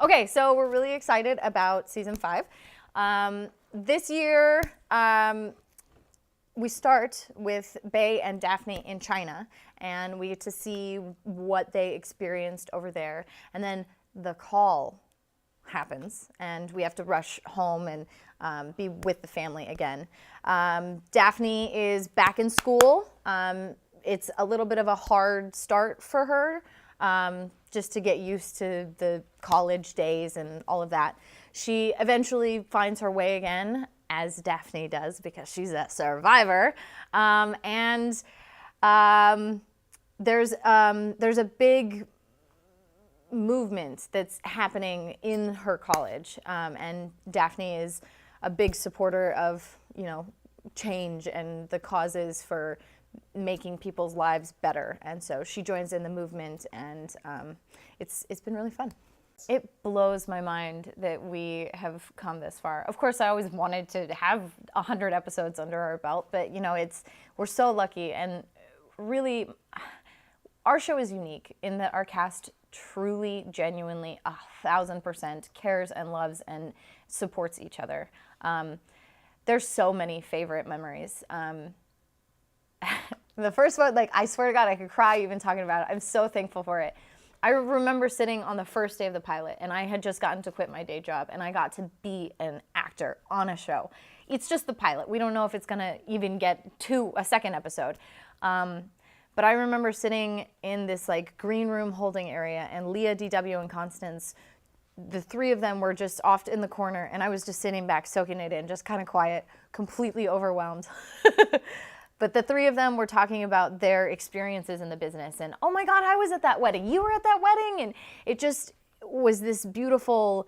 Okay, so we're really excited about season 5. This year, we start with Bae and Daphne in China, and we get to see what they experienced over there. And then the call happens, and we have to rush home and be with the family again. Daphne is back in school. It's a little bit of a hard start for her, just to get used to the college days and all of that. She eventually finds her way again, as Daphne does, because she's a survivor. There's a big movement that's happening in her college, and Daphne is a big supporter of, change and the causes for making people's lives better, and so she joins in the movement, and it's been really fun. It blows my mind that we have come this far. Of course, I always wanted to have 100 episodes under our belt, but we're so lucky, and really, our show is unique in that our cast truly, genuinely, 1,000% cares and loves and supports each other. There's so many favorite memories. The first one, I swear to God, I could cry even talking about it. I'm so thankful for it. I remember sitting on the first day of the pilot, and I had just gotten to quit my day job, and I got to be an actor on a show. It's just the pilot. We don't know if it's going to even get to a second episode. But I remember sitting in this green room holding area, and Lea, DW, and Constance, the three of them were just off in the corner, and I was just sitting back, soaking it in, just kind of quiet, completely overwhelmed. But the three of them were talking about their experiences in the business, and oh my God, I was at that wedding. You were at that wedding? And it just was this beautiful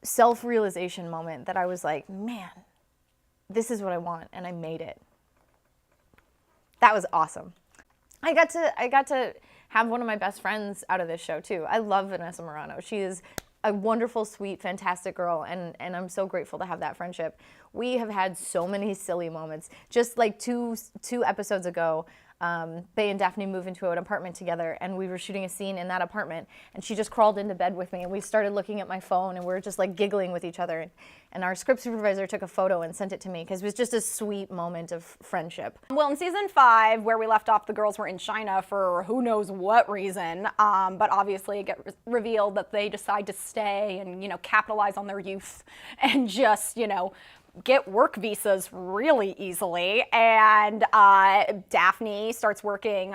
self-realization moment that I was like, man, this is what I want, and I made it. That was awesome. I got to have one of my best friends out of this show too. I love Vanessa Marano. She is a wonderful, sweet, fantastic girl, and I'm so grateful to have that friendship. We have had so many silly moments. Just two episodes ago, Bae and Daphne moved into an apartment together, and we were shooting a scene in that apartment, and she just crawled into bed with me, and we started looking at my phone, and we were just giggling with each other. And our script supervisor took a photo and sent it to me because it was just a sweet moment of friendship. Well, in season 5, where we left off, the girls were in China for who knows what reason, but obviously it gets revealed that they decide to stay and, capitalize on their youth and just, get work visas really easily, and Daphne starts working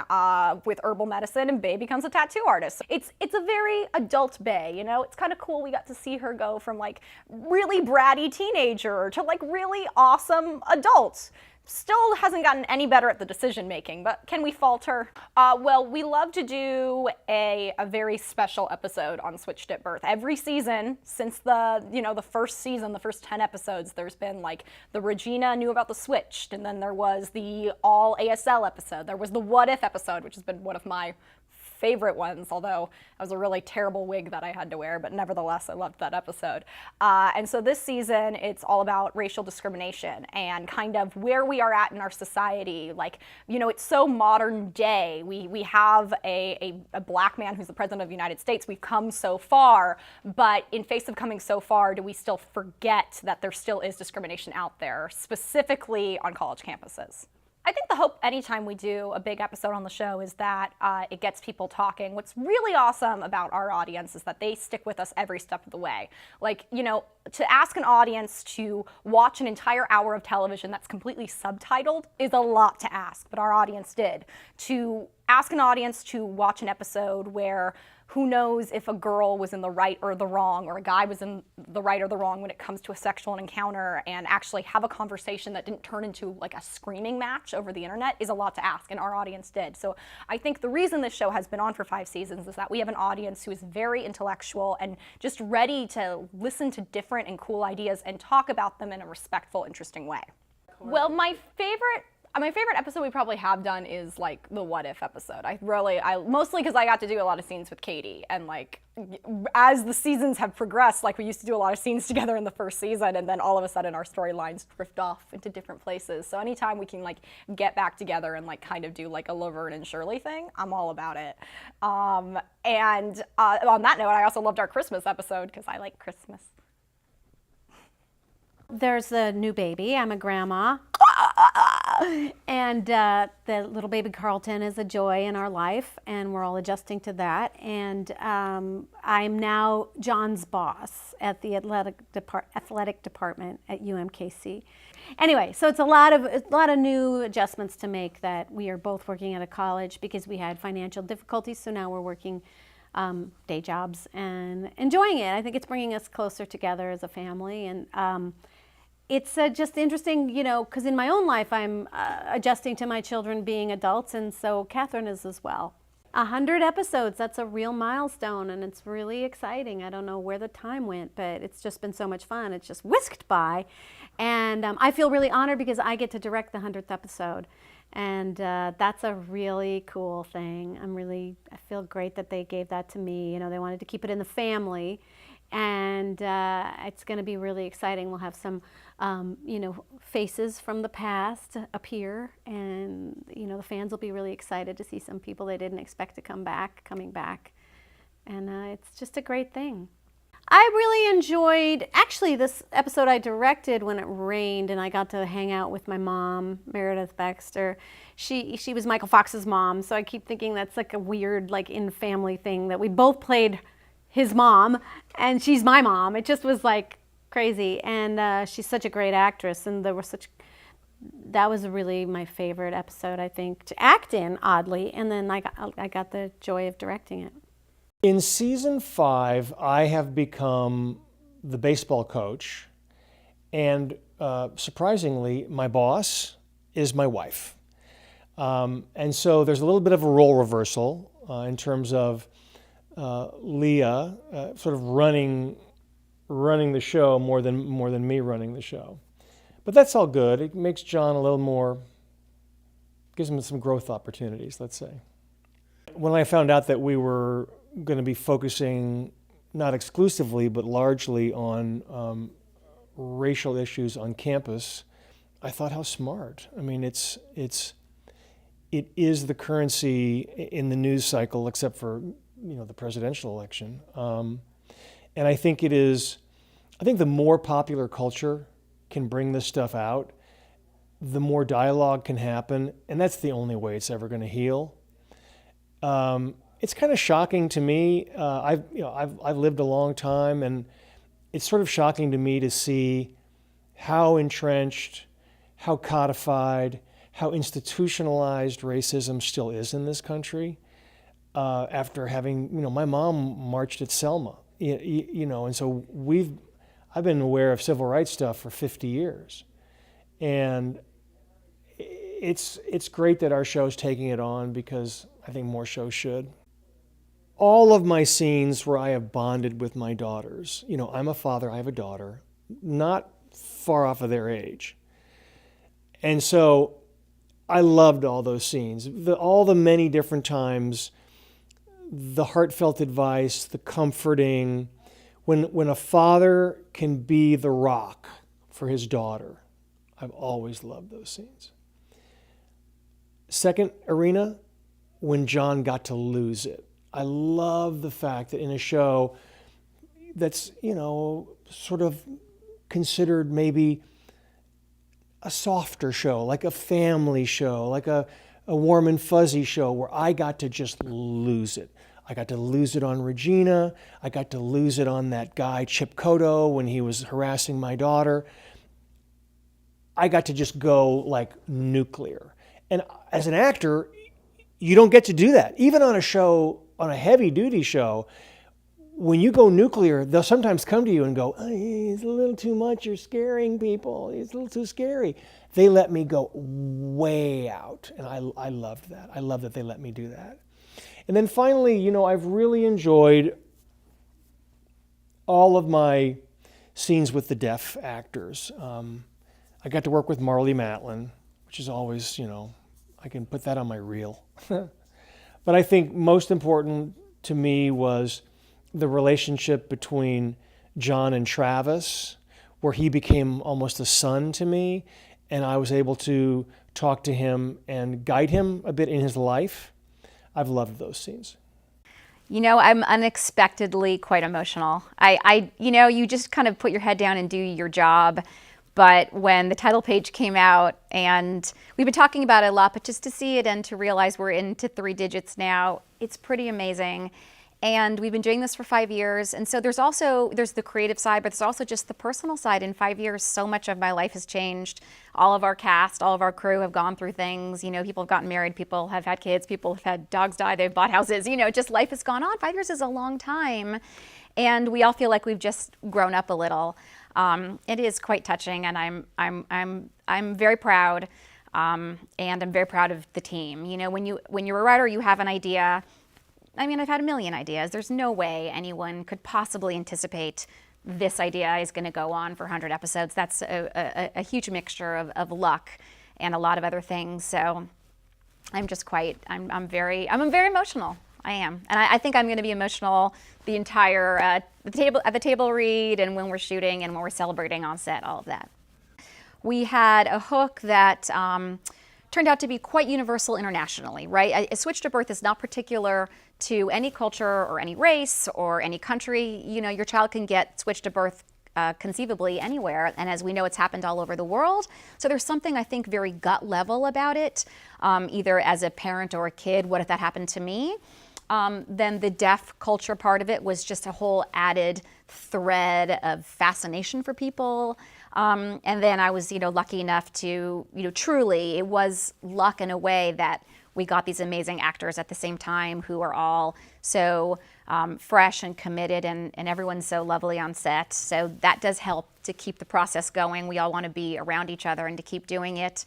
with herbal medicine, and Bae becomes a tattoo artist. It's a very adult Bae, It's kind of cool. We got to see her go from really bratty teenager to really awesome adult. Still hasn't gotten any better at the decision making, but can we fault her? Well, we love to do a very special episode on Switched at Birth. Every season since the first season, the first 10 episodes, there's been the Regina knew about the Switched, and then there was the all ASL episode. There was the What If episode, which has been one of my favorite ones, although it was a really terrible wig that I had to wear, but nevertheless, I loved that episode. And so this season, it's all about racial discrimination and kind of where we are at in our society. It's so modern day. We have a black man who's the president of the United States. We've come so far, but in face of coming so far, do we still forget that there still is discrimination out there, specifically on college campuses? I think the hope anytime we do a big episode on the show is that it gets people talking. What's really awesome about our audience is that they stick with us every step of the way. To ask an audience to watch an entire hour of television that's completely subtitled is a lot to ask, but our audience did. To ask an audience to watch an episode where who knows if a girl was in the right or the wrong, or a guy was in the right or the wrong when it comes to a sexual encounter, and actually have a conversation that didn't turn into a screaming match over the internet is a lot to ask, and our audience did. So I think the reason this show has been on for 5 seasons is that we have an audience who is very intellectual and just ready to listen to different and cool ideas and talk about them in a respectful, interesting way. Well, my favorite My favorite episode we probably have done is like the what if episode. I mostly because I got to do a lot of scenes with Katie, and like as the seasons have progressed, like we used to do a lot of scenes together in the first season, and then all of a sudden our storylines drift off into different places. So anytime we can like get back together and like kind of do like a Laverne and Shirley thing, I'm all about it. And on that note, I also loved our Christmas episode because I like Christmas. There's a new baby. I'm a grandma. And the little baby Carlton is a joy in our life, and we're all adjusting to that. And I'm now John's boss at the athletic department at UMKC. Anyway, so it's a lot of new adjustments to make, that we are both working at a college because we had financial difficulties. So now we're working day jobs and enjoying it. I think it's bringing us closer together as a family. And it's just interesting, because in my own life, I'm adjusting to my children being adults, and so Kathryn is as well. 100 episodes, that's a real milestone, and it's really exciting. I don't know where the time went, but it's just been so much fun. It's just whisked by, and I feel really honored because I get to direct the 100th episode, and that's a really cool thing. I feel great that they gave that to me. They wanted to keep it in the family, and it's going to be really exciting. We'll have some, faces from the past appear, and the fans will be really excited to see some people they didn't expect to coming back, and it's just a great thing. I really enjoyed, actually, this episode I directed when it rained, and I got to hang out with my mom, Meredith Baxter. She was Michael Fox's mom, so I keep thinking that's like a weird, like, in-family thing that we both played his mom, and she's my mom. It just was like crazy, and she's such a great actress, and that was really my favorite episode, I think, to act in, oddly, and then I got the joy of directing it. In season 5, I have become the baseball coach, and surprisingly, my boss is my wife. And so there's a little bit of a role reversal in terms of Lea sort of running the show more than me running the show. But that's all good. It makes John a little more, gives him some growth opportunities, let's say. When I found out that we were going to be focusing not exclusively but largely on racial issues on campus, I thought, how smart. I mean, it is the currency in the news cycle, except for the presidential election. And I think the more popular culture can bring this stuff out, the more dialogue can happen, and that's the only way it's ever going to heal. It's kind of shocking to me. I've lived a long time, and it's sort of shocking to me to see how entrenched, how codified, how institutionalized racism still is in this country. After having, my mom marched at Selma, and so I've been aware of civil rights stuff for 50 years, and it's great that our show's taking it on, because I think more shows should. All of my scenes where I have bonded with my daughters, I'm a father, I have a daughter, not far off of their age, and so I loved all those scenes, all the many different times. The heartfelt advice, the comforting, when a father can be the rock for his daughter. I've always loved those scenes. Second arena, when John got to lose it. I love the fact that in a show that's, sort of considered maybe a softer show, like a family show, like a warm and fuzzy show, where I got to just lose it. I got to lose it on Regina. I got to lose it on that guy, Chip Cotto, when he was harassing my daughter. I got to just go like nuclear. And as an actor, you don't get to do that. Even on a show, on a heavy duty show, when you go nuclear, they'll sometimes come to you and go, it's a little too much, you're scaring people, it's a little too scary. They let me go way out, and I loved that. I love that they let me do that. And then finally, I've really enjoyed all of my scenes with the deaf actors. I got to work with Marlee Matlin, which is always, I can put that on my reel. But I think most important to me was the relationship between John and Travis, where he became almost a son to me, and I was able to talk to him and guide him a bit in his life. I've loved those scenes. I'm unexpectedly quite emotional. You just kind of put your head down and do your job. But when the title page came out, and we've been talking about it a lot, but just to see it and to realize we're into 3 digits now, it's pretty amazing. And we've been doing this for 5 years. And so there's the creative side, but there's also just the personal side. In 5 years, so much of my life has changed. All of our cast, all of our crew have gone through things. People have gotten married, people have had kids, people have had dogs die, they've bought houses. Just life has gone on. 5 years is a long time. And we all feel like we've just grown up a little. It is quite touching, and I'm very proud, and I'm very proud of the team. When you're a writer, you have an idea. I've had a million ideas. There's no way anyone could possibly anticipate this idea is going to go on for 100 episodes. That's a huge mixture of luck and a lot of other things. So I'm very emotional. I am, and I think I'm going to be emotional the entire at the table read, and when we're shooting, and when we're celebrating on set, all of that. We had a hook that turned out to be quite universal internationally, right? A switch to birth is not particular to any culture or any race or any country. Your child can get switched to birth conceivably anywhere, and as we know, it's happened all over the world. So there's something, I think, very gut level about it, either as a parent or a kid. What if that happened to me? Then the deaf culture part of it was just a whole added thread of fascination for people. And then I was, lucky enough to, truly, it was luck in a way that we got these amazing actors at the same time who are all so fresh and committed, and everyone's so lovely on set. So that does help to keep the process going. We all want to be around each other and to keep doing it.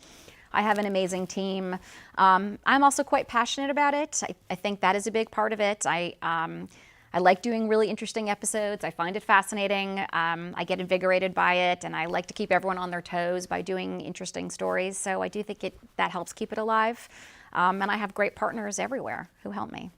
I have an amazing team. I'm also quite passionate about it. I think that is a big part of it. I like doing really interesting episodes. I find it fascinating. I get invigorated by it, and I like to keep everyone on their toes by doing interesting stories. So I do think that helps keep it alive. And I have great partners everywhere who help me.